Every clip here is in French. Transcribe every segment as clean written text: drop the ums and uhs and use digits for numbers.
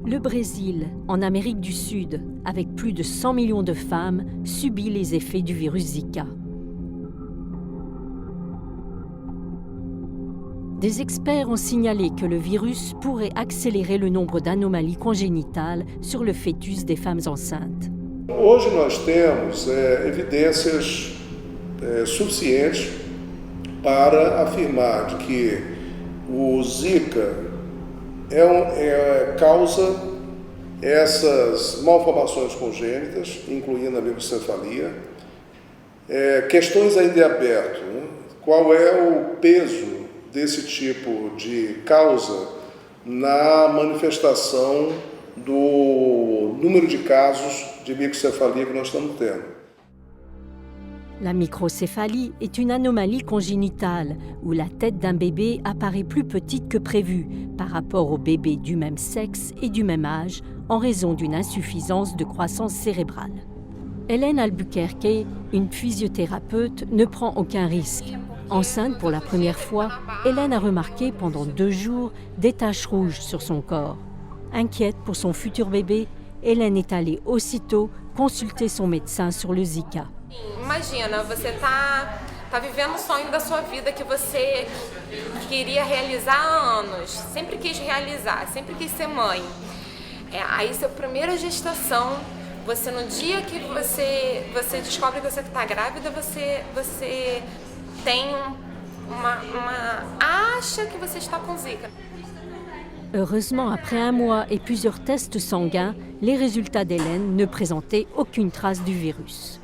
Le Brésil, en Amérique du Sud, avec plus de 100 millions de femmes, subit les effets du virus Zika. Des experts ont signalé que le virus pourrait accélérer le nombre d'anomalies congénitales sur le fœtus des femmes enceintes. Hoje nós temos evidências suficientes para afirmar de que o Zika causa essas malformações congênitas, incluindo a microcefalia. Questões ainda em aberto, né? Qual é o peso desse tipo de causa na manifestação do número de casos de microcefalia que nós estamos tendo. La microcéphalie est une anomalie congénitale où la tête d'un bébé apparaît plus petite que prévu par rapport aux bébés du même sexe et du même âge en raison d'une insuffisance de croissance cérébrale. Hélène Albuquerque, une physiothérapeute, ne prend aucun risque. Enceinte pour la première fois, Hélène a remarqué pendant 2 jours des taches rouges sur son corps. Inquiète pour son futur bébé, Hélène est allée aussitôt consulter son médecin sur le Zika. Imagina, você tá vivendo o sonho da sua vida que você queria realizar há anos, sempre quis realizar, sempre quis ser mãe. Aí sua primeira gestação, você no dia que você descobre que você está grávida, você tem acha que você está com Zika. Heureusement, après 1 mois et plusieurs tests sanguins, les résultats d'Hélène ne présentaient aucune trace du virus.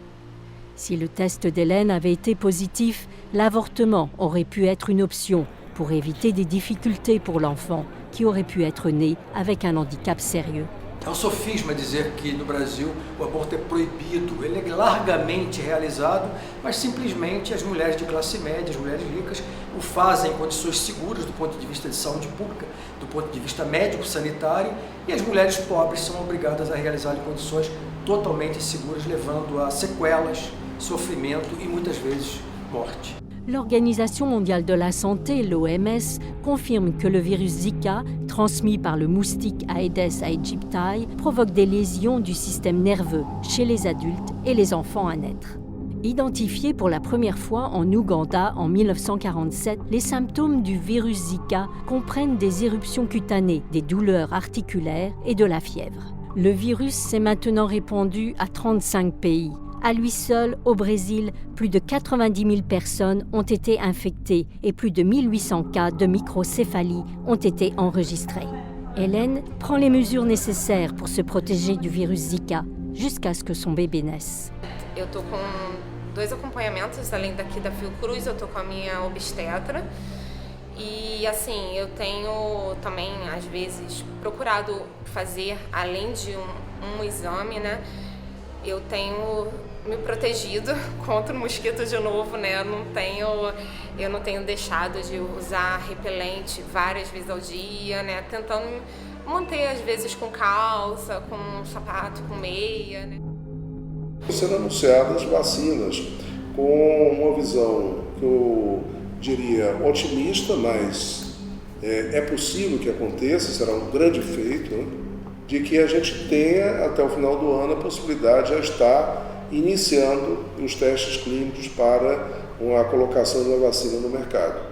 Si le test d'Hélène avait été positif, l'avortement aurait pu être une option pour éviter des difficultés pour l'enfant qui aurait pu être né avec un handicap sérieux. É um sofisma dizer que no Brasil o aborto é proibido. Ele é largamente realizado, mas simplesmente as mulheres de classe média, as mulheres ricas, o fazem em condições seguras do ponto de vista de saúde pública, do ponto de vista médico-sanitário, e as mulheres pobres são obrigadas a realizar em condições totalmente seguras, levando a sequelas, sofrimento e muitas vezes morte. L'Organisation mondiale de la santé, l'OMS, confirme que le virus Zika, transmis par le moustique Aedes aegypti, provoque des lésions du système nerveux chez les adultes et les enfants à naître. Identifiés pour la première fois en Ouganda en 1947, les symptômes du virus Zika comprennent des éruptions cutanées, des douleurs articulaires et de la fièvre. Le virus s'est maintenant répandu à 35 pays. À lui seul, au Brésil, plus de 90 000 personnes ont été infectées et plus de 1800 cas de microcéphalie ont été enregistrés. Hélène prend les mesures nécessaires pour se protéger du virus Zika jusqu'à ce que son bébé naisse. Eu tô com 2 acompanhamentos, além daqui da Fiocruz, eu tô com a minha obstetra. E assim, eu tenho também, às vezes, procurado fazer, além de um exame, né? Eu tenho me protegido contra o mosquito de novo, né? Eu não tenho deixado de usar repelente várias vezes ao dia, né? Tentando manter, às vezes, com calça, com sapato, com meia, né? Sendo anunciadas vacinas com uma visão que eu diria otimista, mas é possível que aconteça, será um grande feito, né? De que a gente tenha até o final do ano a possibilidade de já estar iniciando os testes clínicos para a colocação da vacina no mercado.